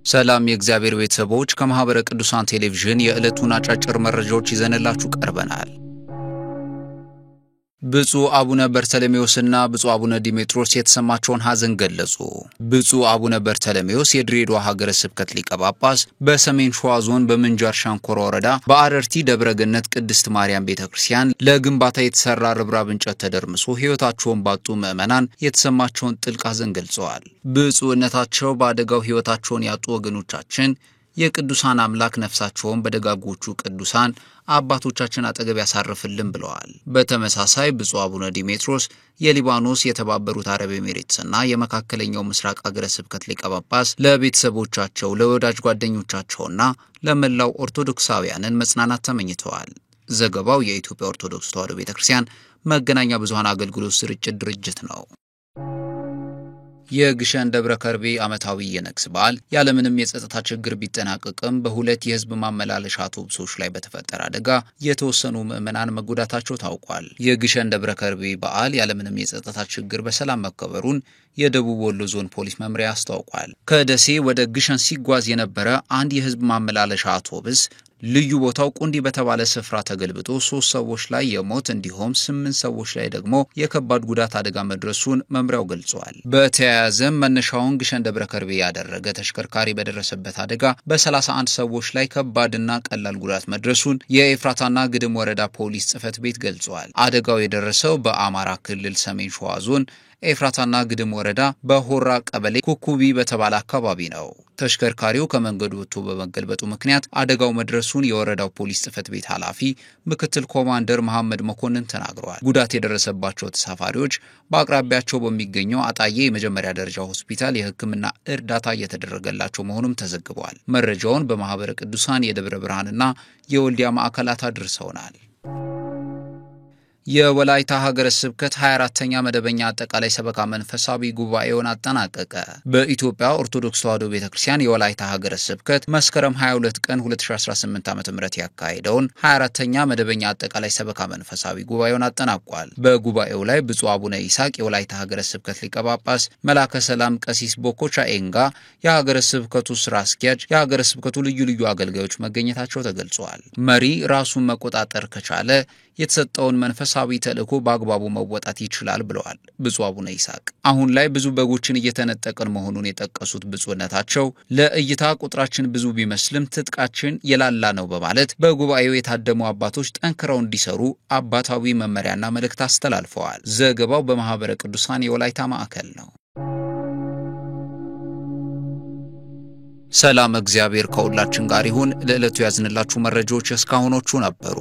ሰላም የእግዚአብሔር ቤተሰቦች ከማህበረ ቅዱሳን ቴሌቪዥን የዕለቱን አጫጭር መረጃዎች ይዘንላችሁ ቀርበናል። ብፁዕ አቡነ በርተለሜዎስና ብፁዕ አቡነ ዲሜጥሮስ የተሰማቸውን ሐዘን ገለጹ። ብፁዕ አቡነ በርተለሜዎስ የድሬዳዋ ሀገረ ስብከት ሊቀ ጳጳስ በሰሜን ሸዋ ዞን በምንጃር ሸንኮራ ወረዳ በአረርቲ ደብረገነት ቅድስት ማርያም ቤተክርስቲያን ለግንባታ የተሰራ ርብራብ እንጨት ተደርምሶ ሕይወታቸውን ባጡ ምዕመናን የተሰማቸውን ጥልቅ ሐዘን ገልጸዋል። ብፁዕነታቸው በአደጋው ሕይወታቸውን ያጡ ወገኖቻችን የቅዱሳን አምላክ ነፍሳቸውን በደጋጎቹ ቅዱሳን አባቶቻችን አጠገብ ያሳርፍልን ብለዋል። በተመሳሳይ ብፁዕ አቡነ ዲሜጥሮስ የሊባኖስ የተባበሩት አረብ ኤሚሬትስና የመካከለኛው ምስራቅ ሀገረ ስብከት ሊቀ ጳጳስ ለቤተሰቦቻቸው ለወዳጅ ጓደኞቻቸውና ለመላው ኦርቶዶክሳውያንን መጽናናት ተመኝተዋል። ዘገባው የኢትዮጵያ ኦርቶዶክስ ተዋሕዶ ቤተክርስቲያን መገናኛ ብዙሃን አገልግሎት ስርጭት ድርጅት ነው። የግሸን ደብረ ከርቤ ዓመታዊ የነግስ በዓል ያለምንም የጸጥታ ችግር ቢጠናቀቅም በሁለት የህዝብ ማመላለሻ አውቶቡሶች ላይ በተፈጠረ አደጋ የተወሰኑ ምዕመናን መጎዳታቸው ታውቋል። የግሸን ደብረ ከርቤ በዓል ያለምንም የጸጥታ ችግር በሰላም መከበሩን የደቡብ ወሎ ዞን ፖሊስ መምሪያ አስታውቋል። ከደሴ ወደ ግሸን ሲጓዝ የነበረ አንድ የህዝብ ማመላለሻ አውቶቡስ ልዩ ቦታው ቁንዲ በተባለ ስፍራ ተገልብጦ 3 ሰዎች ላይ የሞት እንዲሁም 8 ሰዎች ላይ ደግሞ የከባድ ጉዳት አደጋ መድረሱን መምሪያው ገልጿል። በተያያዘም መነሻውን ግሸን ደብረ ከርቤ ያደረገ ተሽከርካሪ በደረሰበት አደጋ በ31 ሰዎች ላይ ከባድና ቀላል ጉዳት መድረሱን የኤፍራታና ግድም ወረዳ ፖሊስ ጽሕፈት ቤት ገልጿል። አደጋው የደረሰው በአማራ ክልል ሰሜን ሸዋ ዞን ኤፍራታና ግድም ወረዳ በሆራ ቀበሌ ኩኩቢ በተባለ አካባቢ ነው። ተሽከርካሪው ከመንገዱ ወጥቶ በመገልበጡ ምክንያት አደጋው መድረሱን የወረዳው ፖሊስ ጽሕፈት ቤት ኃላፊ ምክትል ኮማንደር መሐመድ መኮንን ተናግረዋል። ጉዳት የደረሰባቸው ተሳፋሪዎች በአቅራቢያቸው በሚገኘው አጣዬ የመጀመሪያ ደረጃ ሆስፒታል የሕክምና እርዳታ እየተደረገላቸው መሆኑም ተዘግቧል። መረጃውን በማህበረ ቅዱሳን የደብረ ብርሃንና የወልዲያ ማዕከላት አድርሰውናል። የወላይታ ሀገረ ስብከት 24ኛ መደበኛ አጠቃላይ ሰበካ መንፈሳዊ ጉባኤውን አጠናቀቀ። በኢትዮጵያ ኦርቶዶክስ ተዋሕዶ ቤተክርስቲያን የወላይታ ሀገረ ስብከት መስከረም 22 ቀን 2018 ዓ.ም ያካሄደውን 24ኛ መደበኛ አጠቃላይ ሰበካ መንፈሳዊ ጉባኤውን አጠናቋል። በጉባኤው ላይ ብፁዕ አቡነ ይስሐቅ የወላይታ ሀገረ ስብከት ሊቀ ጳጳስ፣ መላከ ሰላም ቀሲስ ቦኮቻ ኤንጋ የሀገረ ስብከቱ ስራ አስኪያጅ፣ የሀገረ ስብከቱ ልዩ ልዩ አገልጋዮች መገኘታቸው ተገልጿል። መሪ ራሱን መቆጣጠር ከቻለ የተሰጠውን መንፈሳዊ ተልእኮ በአግባቡ መወጣት ይችላል ብለዋል ብፁዕ አቡነ ይስሐቅ። አሁን ላይ ብዙ በጎችን እየተነጠቀን መሆኑን የጠቀሱት ብፁዕነታቸው ለእይታ ቁጥራችን ብዙ ቢመስልም ትጥቃችን የላላ ነው በማለት በጉባኤው የታደሙ አባቶች ጠንክረው እንዲሰሩ አባታዊ መመሪያና መልእክት አስተላልፈዋል። ዘገባው በማህበረ ቅዱሳን የወላይታ ማዕከል ነው። ሰላም እግዚአብሔር ከሁላችን ጋር ይሁን። ለዕለቱ ያዝንላችሁ መረጃዎች እስካሁኖቹ ነበሩ።